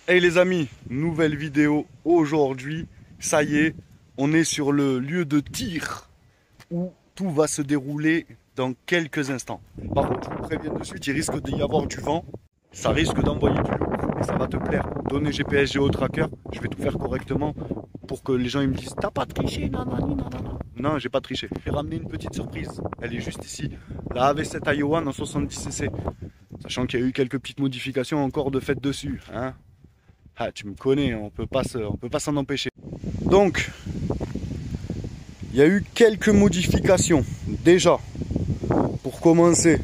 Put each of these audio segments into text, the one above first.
Hey les amis, nouvelle vidéo aujourd'hui. Ça y est, on est sur le lieu de tir où tout va se dérouler dans quelques instants. Par contre, je vous préviens de suite, il risque d'y avoir du vent. Ça risque d'envoyer du lourd et ça va te plaire. Donner GPS Géotracker, je vais tout faire correctement pour que les gens ils me disent t'as pas triché, nanani, nanana. Non, j'ai pas triché. J'ai ramené une petite surprise. Elle est juste ici. La AV7 Iowan en 70cc. Sachant qu'il y a eu quelques petites modifications encore de fait dessus. Hein. Ah, tu me connais, on peut pas s'en empêcher. Donc, il y a eu quelques modifications. Déjà, pour commencer,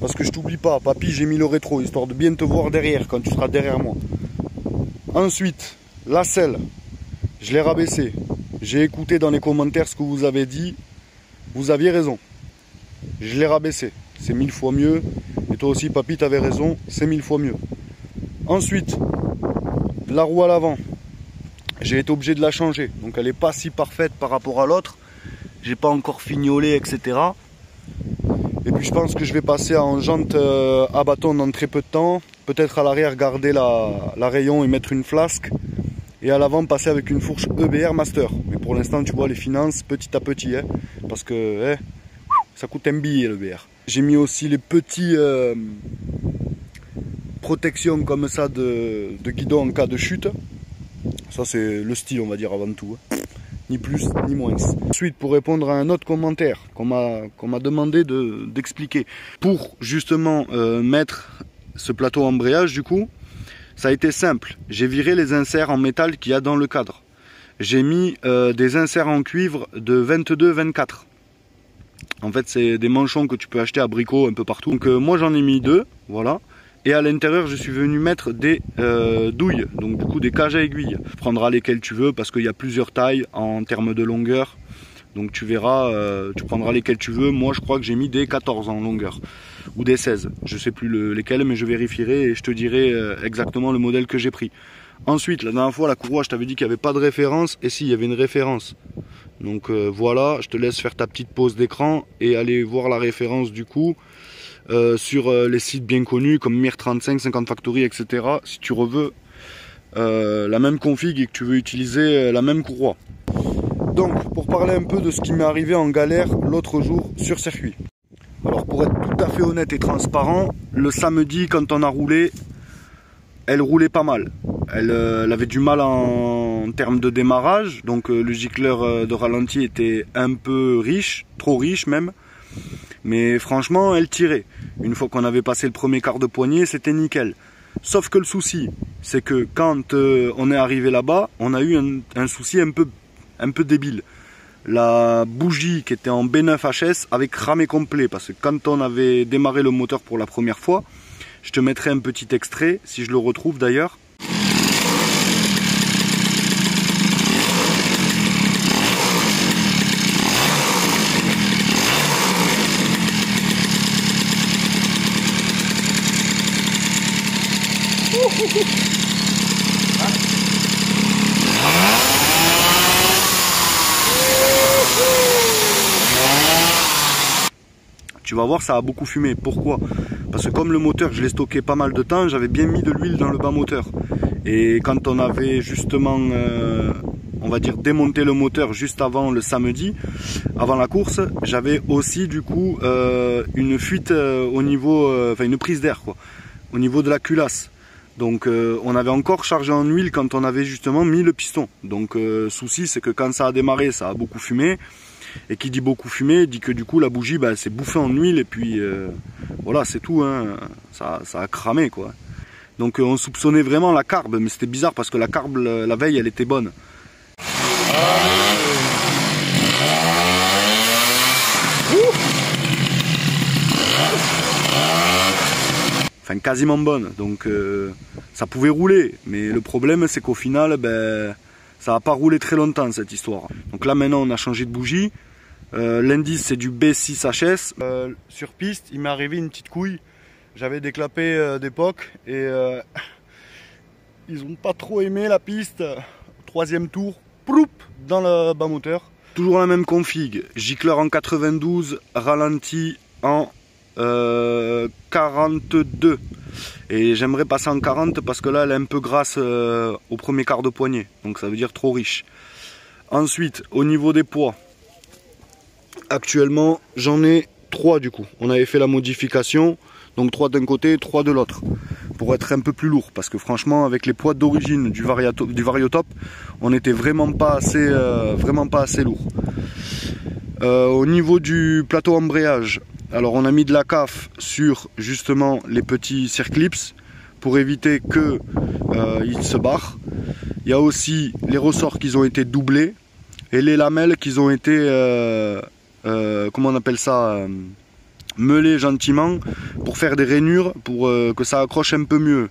parce que je t'oublie pas, papy, j'ai mis le rétro, histoire de bien te voir derrière, quand tu seras derrière moi. Ensuite, la selle, je l'ai rabaissée. J'ai écouté dans les commentaires ce que vous avez dit. Vous aviez raison. Je l'ai rabaissée. C'est 1000 fois mieux. Et toi aussi, papy, t'avais raison. C'est 1000 fois mieux. Ensuite, la roue à l'avant, j'ai été obligé de la changer. Donc elle n'est pas si parfaite par rapport à l'autre. J'ai pas encore fignolé, etc. Et puis je pense que je vais passer en jante à bâton dans très peu de temps. Peut-être à l'arrière garder la rayon et mettre une flasque. Et à l'avant passer avec une fourche EBR Master. Mais pour l'instant tu vois les finances petit à petit. Hein, parce que ça coûte un billet le BR. J'ai mis aussi les petits protections comme ça de guidon en cas de chute. Ça c'est le style on va dire avant tout. Hein. Ni plus ni moins. Ensuite, pour répondre à un autre commentaire qu'on m'a demandé d'expliquer, pour justement mettre ce plateau embrayage, du coup, ça a été simple. J'ai viré les inserts en métal qu'il y a dans le cadre. J'ai mis des inserts en cuivre de 22-24. En fait, c'est des manchons que tu peux acheter à Brico un peu partout. Donc moi, j'en ai mis deux, voilà. Et à l'intérieur, je suis venu mettre des douilles, donc du coup des cages à aiguilles. Tu prendras lesquelles tu veux parce qu'il y a plusieurs tailles en termes de longueur. Donc tu verras, tu prendras lesquelles tu veux. Moi, je crois que j'ai mis des 14 en longueur ou des 16. Je sais plus lesquels, mais je vérifierai et je te dirai exactement le modèle que j'ai pris. Ensuite, la dernière fois, la courroie, je t'avais dit qu'il n'y avait pas de référence. Et si, il y avait une référence. Donc voilà, je te laisse faire ta petite pause d'écran et aller voir la référence du coup. Sur les sites bien connus comme Mir35, 50 Factory, etc. Si tu veux la même config et que tu veux utiliser la même courroie. Donc, pour parler un peu de ce qui m'est arrivé en galère l'autre jour sur circuit. Alors, pour être tout à fait honnête et transparent, le samedi, quand on a roulé, elle roulait pas mal. Elle avait du mal en termes de démarrage. Donc, le gicleur de ralenti était un peu riche, trop riche même. Mais franchement, elle tirait. Une fois qu'on avait passé le premier quart de poignée, c'était nickel. Sauf que le souci, c'est que quand on est arrivé là-bas, on a eu un souci un peu débile. La bougie qui était en B9 HS avait cramé complet. Parce que quand on avait démarré le moteur pour la première fois, je te mettrai un petit extrait, si je le retrouve d'ailleurs. Tu vas voir, ça a beaucoup fumé. Pourquoi? Parce que comme le moteur, je l'ai stocké pas mal de temps, j'avais bien mis de l'huile dans le bas moteur. Et quand on avait justement, on va dire, démonté le moteur juste avant le samedi, avant la course, j'avais aussi du coup une fuite au niveau, enfin une prise d'air quoi, au niveau de la culasse. Donc on avait encore chargé en huile quand on avait justement mis le piston. Donc souci c'est que quand ça a démarré, ça a beaucoup fumé. Et qui dit beaucoup fumé, dit que du coup la bougie s'est bouffée en huile et puis voilà c'est tout, hein. Ça a cramé quoi. Donc on soupçonnait vraiment la carbe, mais c'était bizarre parce que la carbe la veille elle était bonne. Enfin quasiment bonne, donc ça pouvait rouler, mais le problème c'est qu'au final ça n'a pas roulé très longtemps cette histoire. Donc là maintenant on a changé de bougie, l'indice c'est du B6HS. Sur piste il m'est arrivé une petite couille, j'avais des clapets d'époque et ils ont pas trop aimé la piste. Troisième tour, ploup, dans le bas moteur. Toujours la même config, gicleur en 92, ralenti en 42. Et j'aimerais passer en 40 parce que là elle est un peu grasse au premier quart de poignée, donc ça veut dire trop riche. Ensuite, au niveau des poids, actuellement j'en ai 3 du coup. On avait fait la modification, donc 3 d'un côté, 3 de l'autre, pour être un peu plus lourd, parce que franchement avec les poids d'origine du Variotop, on n'était vraiment pas assez lourd. Au niveau du plateau embrayage, alors on a mis de la CAF sur justement les petits circlips pour éviter que ils se barrent. Il y a aussi les ressorts qui ont été doublés et les lamelles qui ont été comment on appelle ça, meulées gentiment pour faire des rainures, pour que ça accroche un peu mieux.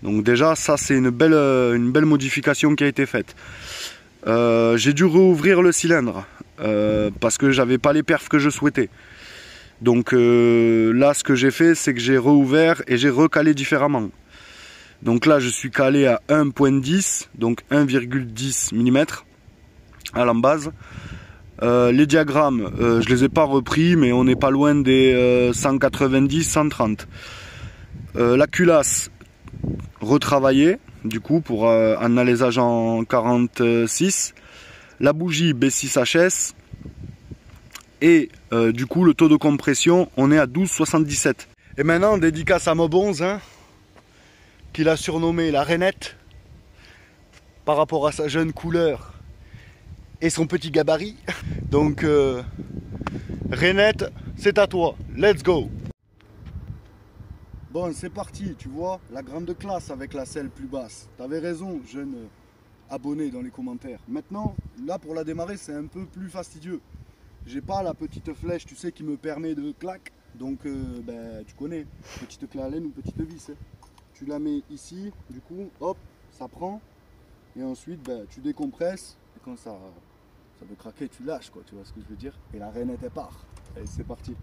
Donc déjà ça c'est une belle modification qui a été faite. J'ai dû rouvrir le cylindre parce que j'avais pas les perfs que je souhaitais. Donc là ce que j'ai fait c'est que j'ai rouvert et j'ai recalé différemment. Donc là je suis calé à 1.10, donc 1,10 mm à l'embase. Les diagrammes je les ai pas repris, mais on n'est pas loin des 190-130. La culasse retravaillée du coup pour un alésage en 46. La bougie B6HS et du coup le taux de compression on est à 12,77. Et maintenant dédicace à Mobonze, hein, qu'il a surnommé la Rainette par rapport à sa jeune couleur et son petit gabarit. Donc Rainette, c'est à toi, let's go. Bon, c'est parti, tu vois, la grande classe avec la selle plus basse. T'avais raison, jeune abonné dans les commentaires. Maintenant, là pour la démarrer, c'est un peu plus fastidieux. J'ai pas la petite flèche, tu sais, qui me permet de clac. Donc, ben, tu connais, petite clé à laine ou petite vis. Hein. Tu la mets ici, du coup, hop, ça prend. Et ensuite, ben, tu décompresses. Et quand ça veut craquer, tu lâches, quoi, tu vois ce que je veux dire. Et la Rainette, elle part. Allez, c'est parti.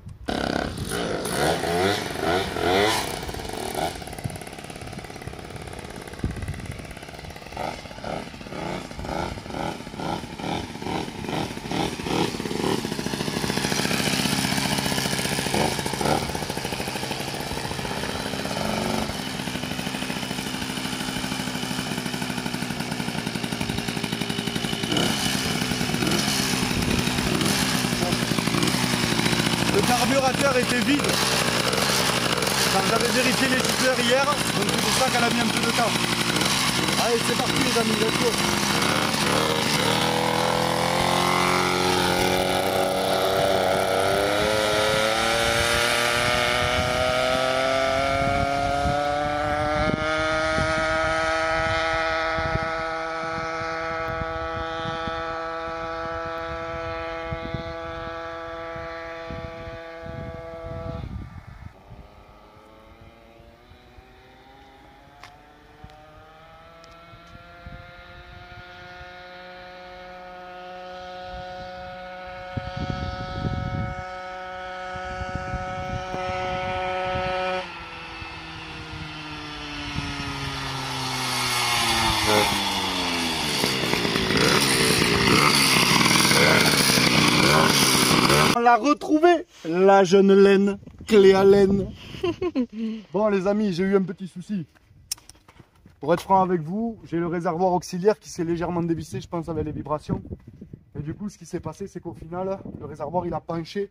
Le carburateur était vide quand j'avais vérifié les gicleurs hier, donc c'est pour ça qu'elle a mis un peu de temps. Allez, c'est parti les amis, let's go. On l'a retrouvée, la jeune laine, clé à laine. Bon les amis, j'ai eu un petit souci. Pour être franc avec vous, j'ai le réservoir auxiliaire qui s'est légèrement dévissé, je pense avec les vibrations. Et du coup, ce qui s'est passé, c'est qu'au final, le réservoir il a penché.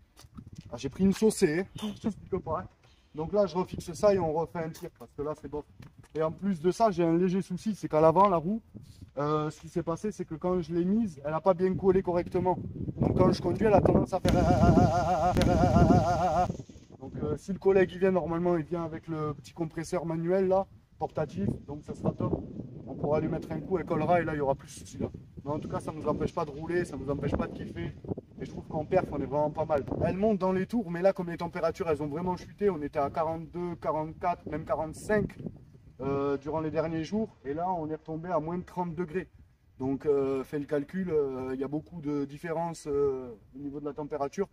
Ah, j'ai pris une saucée, hein. Je t'explique pas. Hein. Donc là, je refixe ça et on refait un tir parce que là, c'est bon. Et en plus de ça, j'ai un léger souci, c'est qu'à l'avant, la roue, ce qui s'est passé, c'est que quand je l'ai mise, elle n'a pas bien collé correctement. Donc quand je conduis, elle a tendance à faire. Donc si le collègue il vient, normalement, il vient avec le petit compresseur manuel là, portatif, donc ça sera top. On pourra lui mettre un coup, elle collera et là, il n'y aura plus de souci là. Mais en tout cas, ça ne nous empêche pas de rouler, ça ne nous empêche pas de kiffer. Et je trouve qu'en perf, on est vraiment pas mal. Elle monte dans les tours, mais là, comme les températures, elles ont vraiment chuté, on était à 42, 44, même 45 durant les derniers jours. Et là, on est retombé à moins de 30 degrés. Donc, fait le calcul, il y a beaucoup de différences au niveau de la température.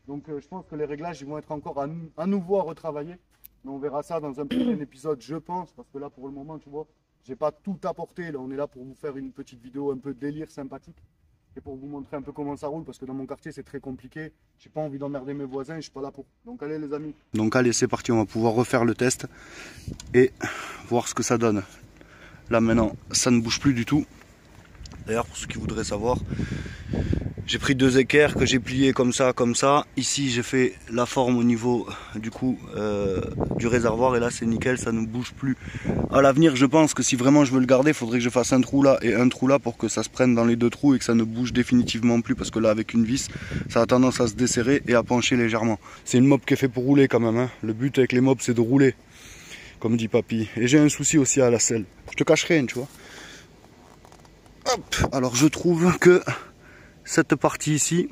Donc, je pense que les réglages, ils vont être encore à nouveau à retravailler. Mais on verra ça dans un prochain épisode, je pense. Parce que là, pour le moment, tu vois, j'ai pas tout apporté. Là, on est là pour vous faire une petite vidéo un peu délire sympathique. et pour vous montrer un peu comment ça roule, parce que dans mon quartier c'est très compliqué. J'ai pas envie d'emmerder mes voisins, je suis pas là pour. Donc allez les amis. Donc allez, c'est parti, on va pouvoir refaire le test et voir ce que ça donne. Là maintenant, ça ne bouge plus du tout. D'ailleurs, pour ceux qui voudraient savoir, j'ai pris 2 équerres que j'ai pliés comme ça, comme ça. Ici, j'ai fait la forme au niveau du coup du réservoir et là, c'est nickel, ça ne bouge plus. À l'avenir, je pense que si vraiment je veux le garder, il faudrait que je fasse un trou là et un trou là pour que ça se prenne dans les 2 trous et que ça ne bouge définitivement plus, parce que là, avec une vis, ça a tendance à se desserrer et à pencher légèrement. C'est une mob qui est fait pour rouler quand même, hein. Le but avec les mobs, c'est de rouler, comme dit papy. Et j'ai un souci aussi à la selle. Je te cache rien, tu vois. Hop, alors je trouve que cette partie ici,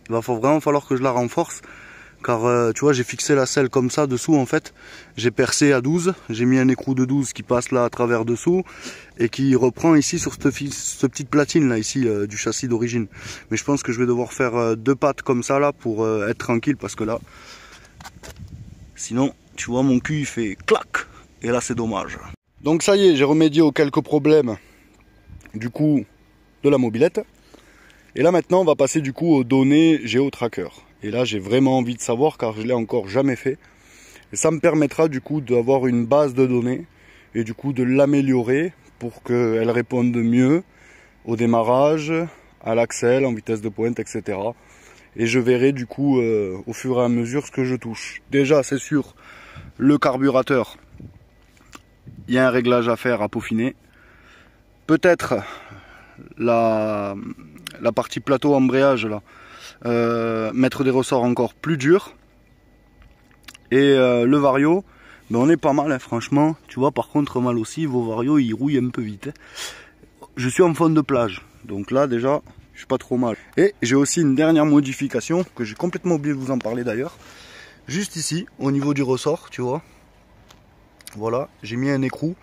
il va vraiment falloir que je la renforce, car tu vois, j'ai fixé la selle comme ça dessous en fait, j'ai percé à 12, j'ai mis un écrou de 12 qui passe là à travers dessous et qui reprend ici sur cette petite platine là ici du châssis d'origine. Mais je pense que je vais devoir faire 2 pattes comme ça là pour être tranquille, parce que là, sinon tu vois mon cul il fait clac et là c'est dommage. Donc ça y est, j'ai remédié aux quelques problèmes du coup de la mobilette. Et là maintenant on va passer du coup aux données GeoTracker. Et là j'ai vraiment envie de savoir, car je l'ai encore jamais fait. Et ça me permettra du coup d'avoir une base de données et du coup de l'améliorer pour qu'elle réponde mieux au démarrage, à l'axel, en vitesse de pointe, etc. Et je verrai du coup au fur et à mesure ce que je touche. Déjà c'est sûr, le carburateur, il y a un réglage à faire, à peaufiner. Peut-être la partie plateau embrayage là, mettre des ressorts encore plus durs. Et le vario, ben on est pas mal hein, franchement. Tu vois, par contre mal aussi, vos varios ils rouillent un peu vite hein. Je suis en fond de plage, donc là déjà je suis pas trop mal. Et j'ai aussi une dernière modification que j'ai complètement oublié de vous en parler d'ailleurs. Juste ici au niveau du ressort, tu vois, voilà, j'ai mis un écrou.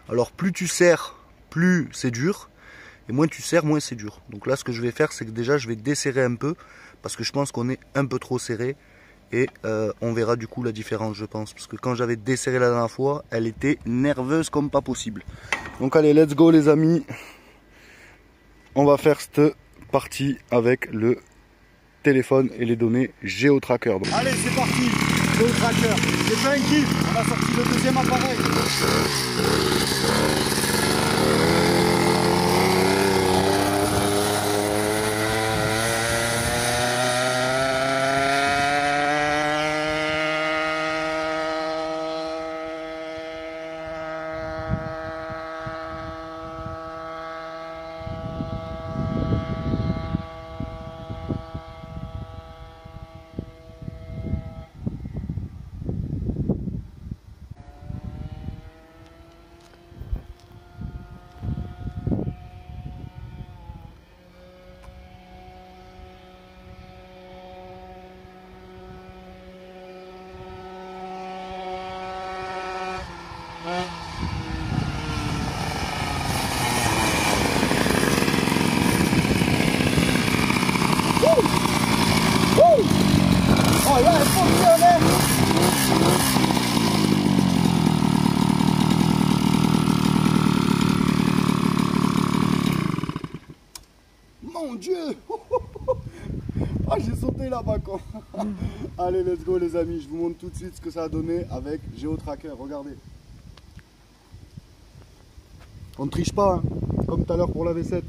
Alors plus tu serres, plus c'est dur, et moins tu serres, moins c'est dur. Donc là ce que je vais faire, c'est que déjà je vais desserrer un peu, parce que je pense qu'on est un peu trop serré, et on verra du coup la différence, je pense, parce que quand j'avais desserré la dernière fois, elle était nerveuse comme pas possible. Donc allez, let's go les amis, on va faire cette partie avec le téléphone et les données GeoTracker. Donc. Allez, c'est parti, GeoTracker. J'ai fait un kiff, on a sorti le deuxième appareil. Oh là, elle fonctionne. Mon Dieu. Ah, j'ai sauté là-bas quoi. Allez, let's go les amis, je vous montre tout de suite ce que ça a donné avec GeoTracker, regardez. On ne triche pas, hein, comme tout à l'heure pour la V7.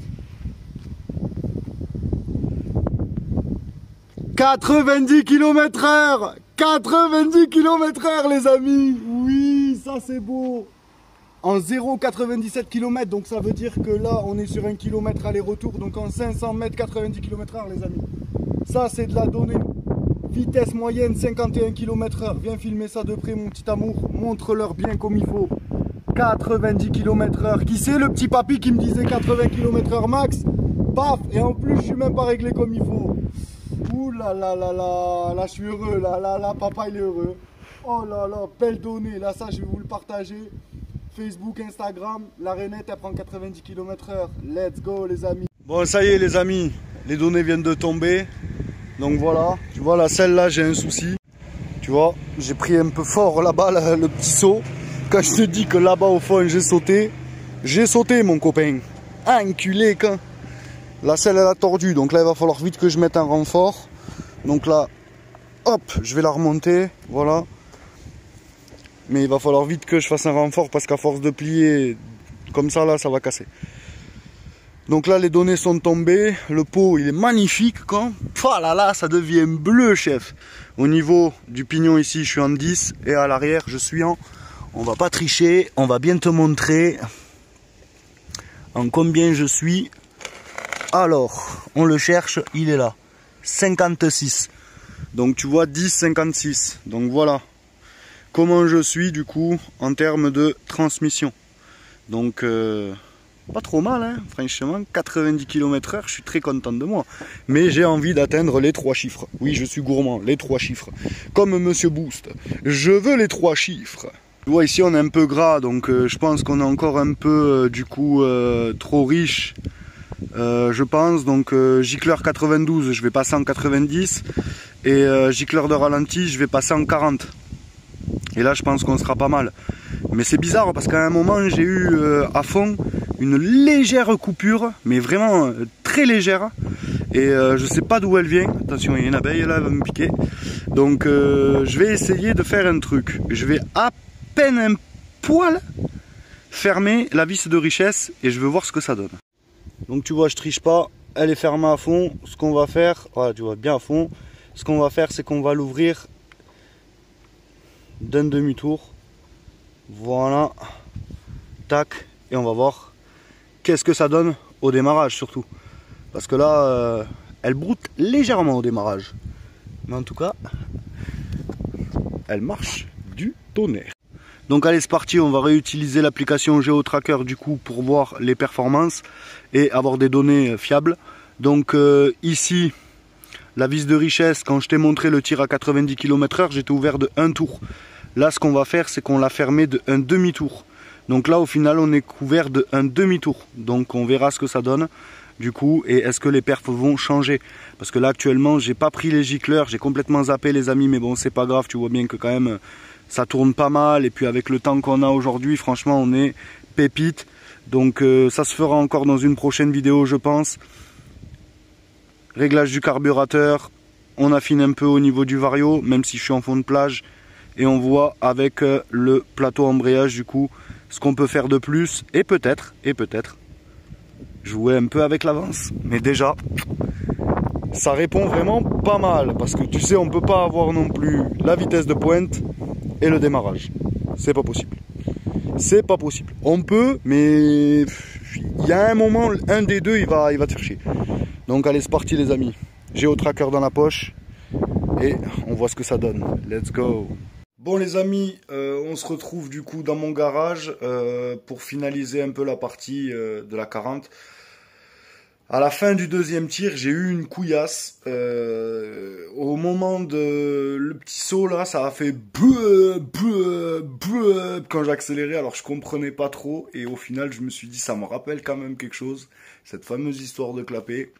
90 km/h, 90 km/h les amis. Oui, ça c'est beau. En 0,97 km, donc ça veut dire que là on est sur 1 km aller-retour, donc en 500 mètres 90 km/h les amis. Ça c'est de la donnée. Vitesse moyenne 51 km/h. Viens filmer ça de près mon petit amour. Montre-leur bien comme il faut. 90 km/h. Qui c'est le petit papy qui me disait 80 km/h max? Paf. Et en plus je suis même pas réglé comme il faut. Ouh là là là là. Là je suis heureux. Là papa il est heureux. Oh là là. Belle donnée. Là ça je vais vous le partager. Facebook, Instagram. La rainette elle prend 90 km/h. Let's go les amis. Bon ça y est les amis. Les données viennent de tomber. Donc voilà, tu vois là, celle-là j'ai un souci. Tu vois, j'ai pris un peu fort là-bas le petit saut. Quand je te dis que là-bas au fond j'ai sauté mon copain. Enculé quand. La selle elle a tordu, donc là il va falloir vite que je mette un renfort. Donc là, hop, je vais la remonter, voilà. Mais il va falloir vite que je fasse un renfort parce qu'à force de plier comme ça là, ça va casser. Donc là les données sont tombées, le pot il est magnifique quand. Oh là là, ça devient bleu chef. Au niveau du pignon ici, je suis en 10 et à l'arrière, je suis en... On va pas tricher, on va bien te montrer en combien je suis. Alors, on le cherche, il est là. 56. Donc tu vois 10, 56. Donc voilà comment je suis du coup en termes de transmission. Donc pas trop mal hein, franchement, 90 km/h, je suis très content de moi. Mais j'ai envie d'atteindre les 3 chiffres. Oui, je suis gourmand, les 3 chiffres. Comme Monsieur Boost, je veux les 3 chiffres. Tu vois ici on est un peu gras, donc je pense qu'on est encore un peu du coup trop riche. Je pense, donc gicleur 92 je vais passer en 90 et gicleur de ralenti je vais passer en 40 et là je pense qu'on sera pas mal. Mais c'est bizarre parce qu'à un moment j'ai eu à fond une légère coupure, mais vraiment très légère, et je sais pas d'où elle vient. Attention, il y a une abeille là, elle va me piquer. Donc je vais essayer de faire un truc, je vais à peine un poil fermer la vis de richesse et je veux voir ce que ça donne. Donc tu vois, je triche pas, elle est fermée à fond. Ce qu'on va faire, voilà, tu vois bien à fond. Ce qu'on va faire, c'est qu'on va l'ouvrir d'un demi-tour. Voilà, tac, et on va voir qu'est-ce que ça donne au démarrage surtout. Parce que là, elle broute légèrement au démarrage. Mais en tout cas, elle marche du tonnerre. Donc allez, c'est parti, on va réutiliser l'application GeoTracker du coup pour voir les performances et avoir des données fiables. Donc ici, la vis de richesse, quand je t'ai montré le tir à 90 km/h, j'étais ouvert de 1 tour. Là, ce qu'on va faire, c'est qu'on l'a fermé de un demi-tour. Donc là, au final, on est couvert de un demi-tour. Donc on verra ce que ça donne du coup et est-ce que les perfs vont changer. Parce que là, actuellement, j'ai pas pris les gicleurs, j'ai complètement zappé les amis, mais bon, c'est pas grave, tu vois bien que quand même... ça tourne pas mal et puis avec le temps qu'on a aujourd'hui, franchement on est pépite. Donc ça se fera encore dans une prochaine vidéo je pense. Réglage du carburateur, on affine un peu au niveau du vario, même si je suis en fond de plage. Et on voit avec le plateau embrayage du coup ce qu'on peut faire de plus. Et peut-être jouer un peu avec l'avance. Mais déjà, ça répond vraiment pas mal. Parce que tu sais, on peut pas avoir non plus la vitesse de pointe et le démarrage. C'est pas possible. C'est pas possible. On peut, mais il y a un moment, un des deux, il va te faire chier. Donc allez, c'est parti les amis. GeoTracker dans la poche et on voit ce que ça donne. Let's go. Bon les amis, on se retrouve du coup dans mon garage pour finaliser un peu la partie de la 40. À la fin du deuxième tir, j'ai eu une couillasse. Au moment de le petit saut là, ça a fait quand j'ai accéléré. Alors je comprenais pas trop et au final je me suis dit ça me rappelle quand même quelque chose. Cette fameuse histoire de clapet.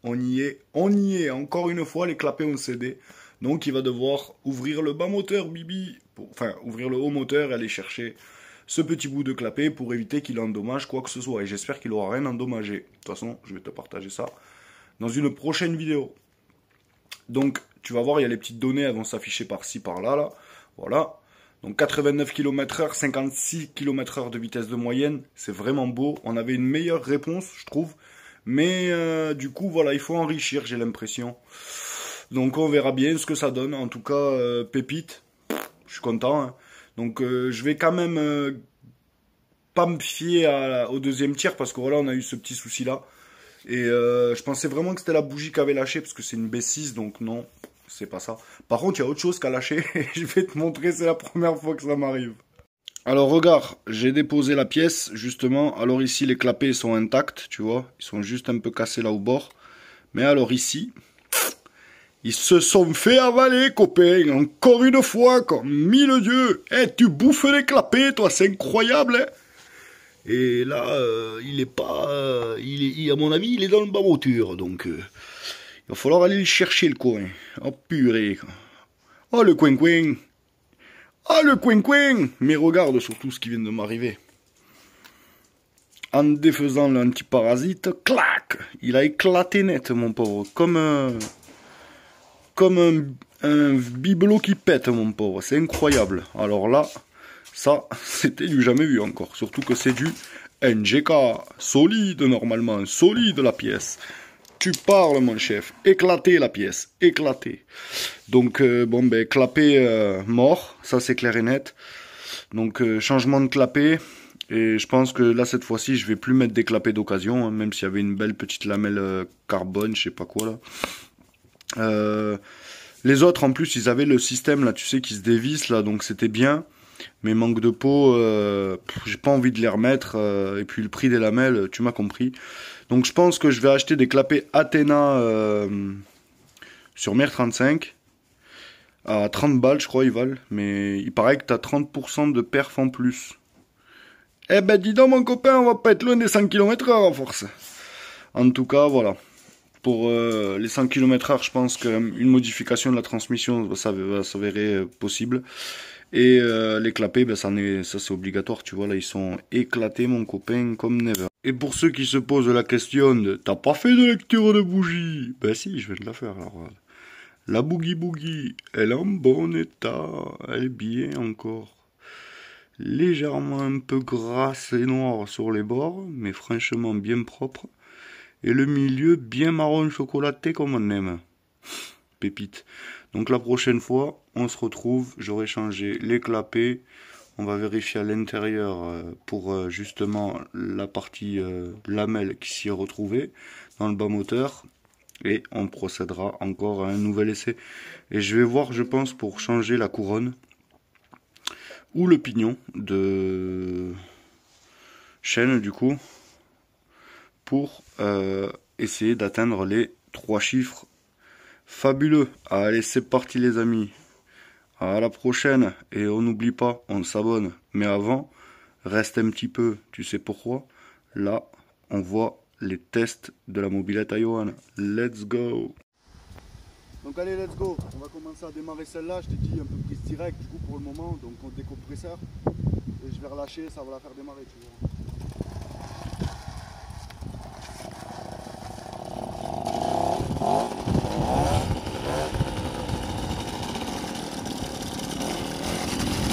On y est. Encore une fois, les clapets ont cédé. Donc il va devoir ouvrir le bas moteur, Bibi. Enfin, ouvrir le haut moteur et aller chercher ce petit bout de clapet pour éviter qu'il endommage quoi que ce soit. Et j'espère qu'il n'aura rien endommagé. De toute façon, je vais te partager ça dans une prochaine vidéo. Donc, tu vas voir, il y a les petites données, elles vont s'afficher par-ci, par-là. Là. Voilà. Donc 89 km/h, 56 km/h de vitesse de moyenne. C'est vraiment beau. On avait une meilleure réponse, je trouve. Mais du coup, voilà, il faut enrichir, j'ai l'impression. Donc on verra bien ce que ça donne. En tout cas, pépite. Je suis content. Hein. Donc je vais quand même pas me fier au deuxième tir parce que voilà, on a eu ce petit souci là. Et je pensais vraiment que c'était la bougie qui avait lâché parce que c'est une B6, donc non, c'est pas ça. Par contre, il y a autre chose qui a lâché et je vais te montrer, c'est la première fois que ça m'arrive. Alors regarde, j'ai déposé la pièce justement. Alors ici les clapets sont intacts, tu vois, ils sont juste un peu cassés là au bord. Mais alors ici, ils se sont fait avaler, copains, encore une fois, comme mille dieux. Eh, tu bouffes les clapets, toi, c'est incroyable, hein. Et là, il est pas, à mon avis, il est dans le bas moteur, donc il va falloir aller le chercher le coin. Oh purée, quoi. Oh le coin-coin. Oh le coin-coin. Mais regarde surtout ce qui vient de m'arriver. en défaisant l'antiparasite, clac, il a éclaté net, mon pauvre, comme un bibelot qui pète, mon pauvre, c'est incroyable. Alors là, ça, c'était du jamais vu encore, surtout que c'est du NGK, solide normalement, solide la pièce. Tu parles, mon chef, éclaté la pièce, éclaté. Donc, bon, ben, clapet mort, ça c'est clair et net. Donc, changement de clapet. Et je pense que là, cette fois-ci, je vais plus mettre des clapets d'occasion, hein, même s'il y avait une belle petite lamelle carbone, je sais pas quoi là. Les autres, en plus, ils avaient le système là, tu sais, qui se dévisse là, donc c'était bien. Mais manque de peau, j'ai pas envie de les remettre. Et puis le prix des lamelles, tu m'as compris. Donc je pense que je vais acheter des clapets Athena sur Mer 35. À 30 balles, je crois, ils valent. Mais il paraît que tu as 30% de perf en plus. Eh ben dis donc mon copain, on va pas être loin des 100 km/h à force. En tout cas, voilà. Pour les 100 km/h, je pense qu'une modification de la transmission, ça va s'avérer possible. Et les clapets, ben, ça c'est obligatoire, tu vois, là ils sont éclatés mon copain comme never. Et pour ceux qui se posent la question de t'as pas fait de lecture de bougie? Ben si, je viens de la faire. Alors, la boogie boogie, elle est en bon état, elle est bien encore. Légèrement un peu grasse et noire sur les bords, mais franchement bien propre. Et le milieu bien marron chocolaté comme on aime. Pépite. Donc la prochaine fois, on se retrouve, j'aurai changé les clapets. On va vérifier à l'intérieur pour justement la partie lamelle qui s'y est retrouvée dans le bas moteur. Et on procédera encore à un nouvel essai. Et je vais voir, je pense, pour changer la couronne ou le pignon de chaîne du coup, pour essayer d'atteindre les 3 chiffres fabuleux. Allez, c'est parti les amis. À la prochaine. Et on n'oublie pas, on s'abonne. Mais avant, reste un petit peu. Tu sais pourquoi? Là, on voit les tests de la mobilette à Johan. Let's go. Donc allez, let's go. On va commencer à démarrer celle-là. Je t'ai dit un peu prise direct du coup pour le moment. Donc on décompresseur. Et je vais relâcher, ça va la faire démarrer, tu vois.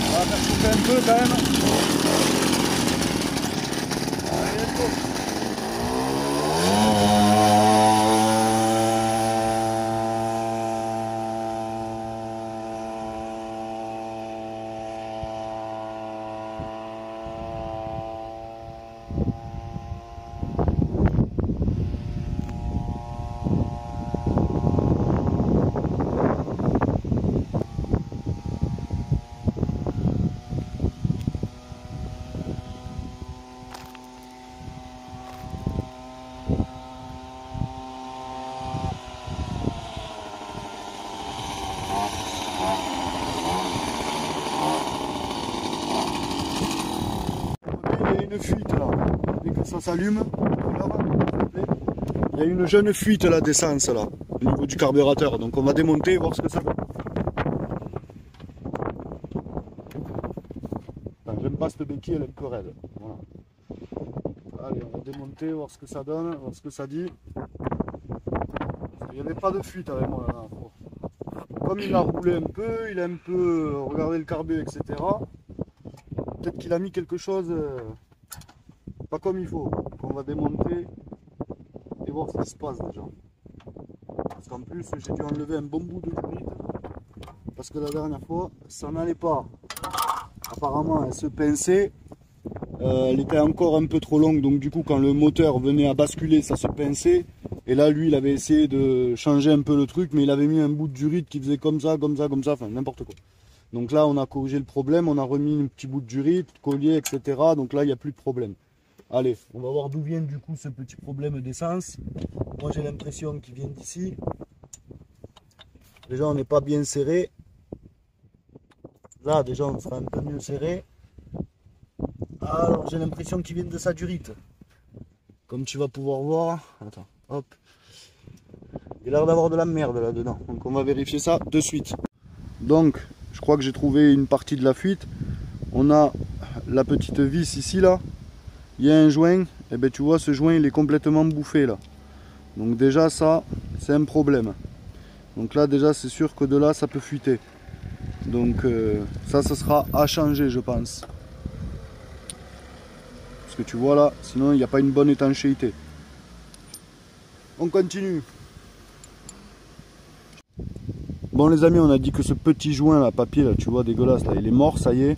On va faire chauffer un peu quand même. Allez, let's go. Une fuite là, dès que ça s'allume, il y a une jeune fuite là d'essence là, au niveau du carburateur, donc on va démonter, voir ce que ça donne. J'aime pas cette béquille, elle est un peu raide. Voilà. Allez, on va démonter, voir ce que ça donne, voir ce que ça dit. Il n'y avait pas de fuite avec moi là. Comme il a roulé un peu, il a un peu regardé le carbu, etc. Peut-être qu'il a mis quelque chose pas comme il faut. Donc on va démonter et voir ce qui se passe déjà. Parce qu'en plus j'ai dû enlever un bon bout de jurite parce que la dernière fois ça n'allait pas. Apparemment elle se pinçait, elle était encore un peu trop longue, donc du coup quand le moteur venait à basculer ça se pinçait. Et là lui il avait essayé de changer un peu le truc, mais il avait mis un bout de jurite qui faisait comme ça, enfin n'importe quoi. Donc là on a corrigé le problème, on a remis un petit bout de jurite, collier, etc. Donc là il n'y a plus de problème. Allez, on va voir d'où vient du coup ce petit problème d'essence. Moi j'ai l'impression qu'il vient d'ici. Déjà on n'est pas bien serré. Là déjà on sera un peu mieux serré. Alors j'ai l'impression qu'il vient de sa durite. Comme tu vas pouvoir voir. Attends, hop. Il a l'air d'avoir de la merde là-dedans. Donc on va vérifier ça de suite. Donc je crois que j'ai trouvé une partie de la fuite. On a la petite vis ici là, il y a un joint, et ben tu vois ce joint il est complètement bouffé là. Donc déjà ça c'est un problème. Donc là déjà c'est sûr que de là ça peut fuiter. Donc ça sera à changer je pense. Parce que tu vois là, sinon il n'y a pas une bonne étanchéité. On continue. Bon les amis, on a dit que ce petit joint là, papier là, tu vois dégueulasse là, il est mort, ça y est.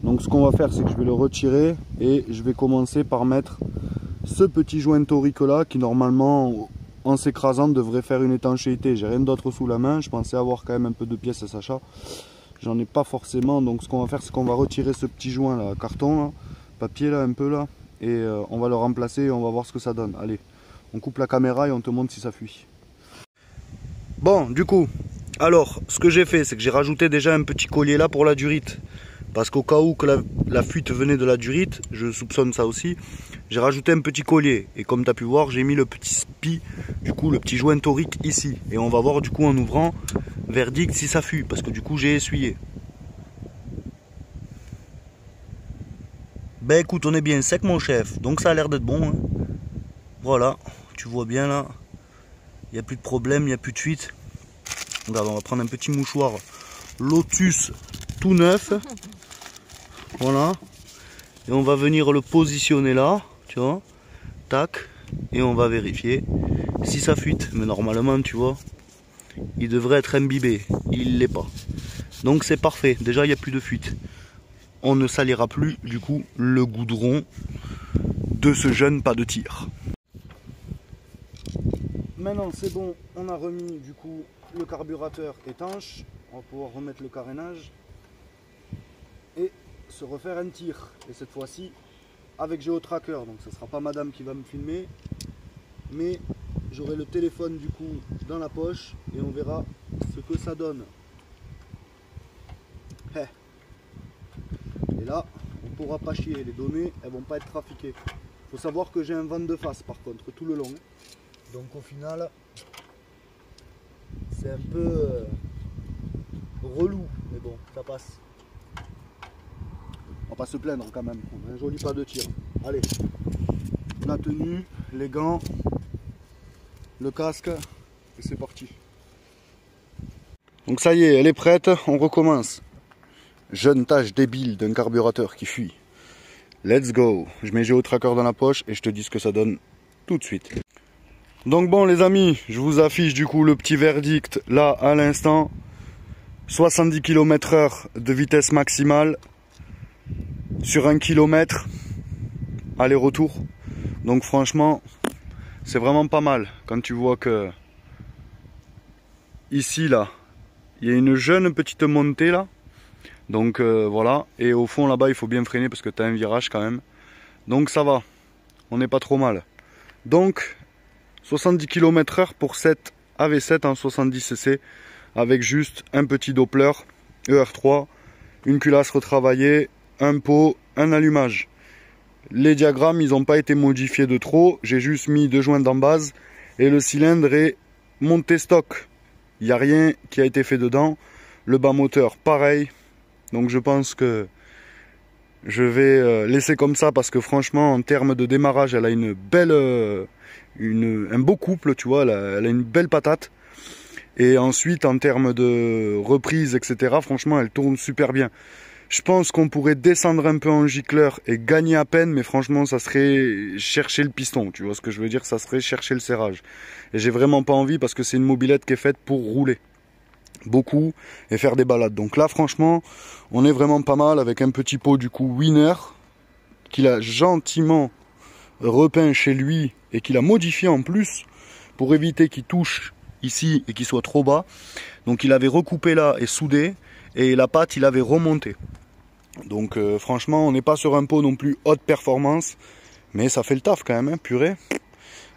Donc ce qu'on va faire c'est que je vais le retirer et je vais commencer par mettre ce petit joint torique là qui normalement en s'écrasant devrait faire une étanchéité. J'ai rien d'autre sous la main, je pensais avoir quand même un peu de pièces à Sacha. J'en ai pas forcément, donc ce qu'on va faire c'est qu'on va retirer ce petit joint là, carton là, papier là un peu là, et on va le remplacer et on va voir ce que ça donne. Allez, on coupe la caméra et on te montre si ça fuit. Bon du coup, alors ce que j'ai fait c'est que j'ai rajouté déjà un petit collier là pour la durite. Parce qu'au cas où que la fuite venait de la durite, je soupçonne ça aussi, j'ai rajouté un petit collier. Et comme tu as pu voir, j'ai mis le petit spi, du coup le petit joint torique ici. Et on va voir du coup en ouvrant, verdict si ça fuit, parce que du coup j'ai essuyé. Ben écoute, on est bien sec mon chef, donc ça a l'air d'être bon. Hein. Voilà, tu vois bien là, il n'y a plus de problème, il n'y a plus de fuite. Regarde, on va prendre un petit mouchoir Lotus tout neuf. Voilà, et on va venir le positionner là, tu vois, tac, et on va vérifier si ça fuite. Mais normalement, tu vois, il devrait être imbibé, il l'est pas. Donc c'est parfait, déjà il n'y a plus de fuite. On ne salira plus du coup le goudron de ce jeune pas de tir. Maintenant c'est bon, on a remis du coup le carburateur étanche, on va pouvoir remettre le carénage et se refaire un tir, et cette fois-ci avec géotracker. Donc ce sera pas madame qui va me filmer, mais j'aurai le téléphone du coup dans la poche et on verra ce que ça donne. Et là on pourra pas chier, les données elles vont pas être trafiquées. Faut savoir que j'ai un vent de face par contre tout le long, donc au final c'est un peu relou, mais bon ça passe. On va pas se plaindre quand même, on a un joli pas de tir. Allez, la tenue, les gants, le casque, et c'est parti. Donc ça y est, elle est prête, on recommence. Jeune tâche débile d'un carburateur qui fuit. Let's go. Je mets géotracker dans la poche et je te dis ce que ça donne tout de suite. Donc bon les amis, je vous affiche du coup le petit verdict là à l'instant. 70 km/h de vitesse maximale sur 1 km aller-retour. Donc franchement c'est vraiment pas mal quand tu vois que ici là il y a une jeune petite montée là. Donc voilà, et au fond là-bas il faut bien freiner parce que tu as un virage quand même. Donc ça va, on n'est pas trop mal. Donc 70 km/h pour cette AV7 en 70 cc avec juste un petit Doppler ER3, une culasse retravaillée, un pot, un allumage. Les diagrammes ils n'ont pas été modifiés de trop, j'ai juste mis 2 joints d'embase et le cylindre est monté stock. Il n'y a rien qui a été fait dedans. Le bas moteur pareil. Donc je pense que je vais laisser comme ça parce que franchement en termes de démarrage elle a une belle, un beau couple, tu vois, elle a une belle patate. Et ensuite en termes de reprise etc, franchement elle tourne super bien. Je pense qu'on pourrait descendre un peu en gicleur et gagner à peine, mais franchement ça serait chercher le piston, tu vois ce que je veux dire, ça serait chercher le serrage. Et j'ai vraiment pas envie parce que c'est une mobilette qui est faite pour rouler beaucoup et faire des balades. Donc là franchement on est vraiment pas mal avec un petit pot du coup Winner qu'il a gentiment repeint chez lui et qu'il a modifié en plus pour éviter qu'il touche ici et qu'il soit trop bas. Donc il avait recoupé là et soudé, et la pâte il avait remonté. Donc franchement on n'est pas sur un pot non plus haute performance, mais ça fait le taf quand même, hein, purée.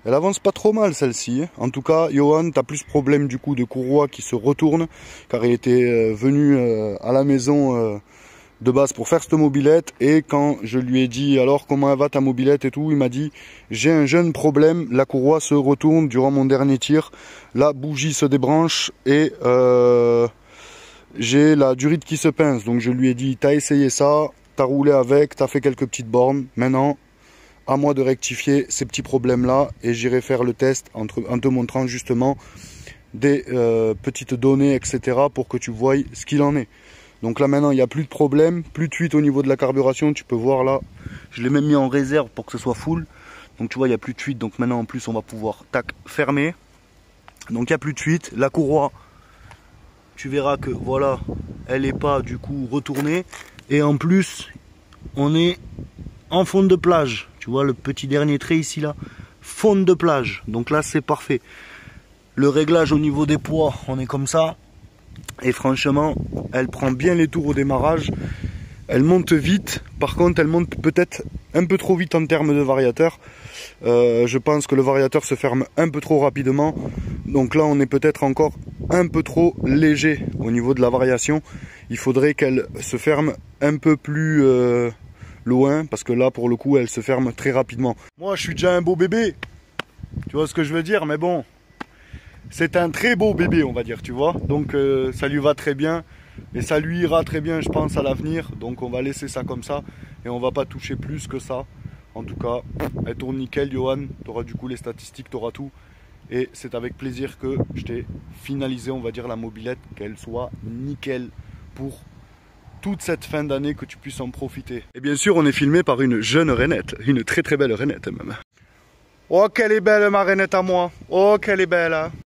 Elle avance pas trop mal celle-ci. En tout cas, Johan, tu as plus problème du coup de courroie qui se retourne, car il était venu à la maison de base pour faire cette mobilette. Et quand je lui ai dit alors comment elle va ta mobilette et tout, il m'a dit j'ai un jeune problème, la courroie se retourne durant mon dernier tir, la bougie se débranche et j'ai la durite qui se pince. Donc je lui ai dit t'as essayé ça, t'as roulé avec, t'as fait quelques petites bornes, maintenant à moi de rectifier ces petits problèmes-là et j'irai faire le test en te montrant justement des petites données, etc. pour que tu voies ce qu'il en est. Donc là maintenant il n'y a plus de problème, plus de fuite au niveau de la carburation, tu peux voir là, je l'ai même mis en réserve pour que ce soit full. Donc tu vois il n'y a plus de fuite, donc maintenant en plus on va pouvoir tac fermer. Donc il n'y a plus de fuite, la courroie, tu verras que voilà, elle n'est pas du coup retournée. Et en plus on est en fond de plage, tu vois le petit dernier trait ici là, fond de plage, donc là c'est parfait. Le réglage au niveau des poids, on est comme ça, et franchement elle prend bien les tours au démarrage, elle monte vite, par contre elle monte peut-être un peu trop vite en termes de variateur. Je pense que le variateur se ferme un peu trop rapidement, donc là on est peut-être encore un peu trop léger au niveau de la variation. Il faudrait qu'elle se ferme un peu plus loin, parce que là pour le coup elle se ferme très rapidement. Moi je suis déjà un beau bébé, tu vois ce que je veux dire, mais bon, c'est un très beau bébé on va dire, tu vois, donc ça lui va très bien et ça lui ira très bien je pense à l'avenir, donc on va laisser ça comme ça et on va pas toucher plus que ça. En tout cas elle tourne nickel Johan, tu auras du coup les statistiques, tu auras tout, et c'est avec plaisir que je t'ai finalisé on va dire la mobilette, qu'elle soit nickel pour toute cette fin d'année, que tu puisses en profiter. Et bien sûr on est filmé par une jeune Renette, une très très belle Renette même. Oh qu'elle est belle ma Renette à moi, oh qu'elle est belle hein.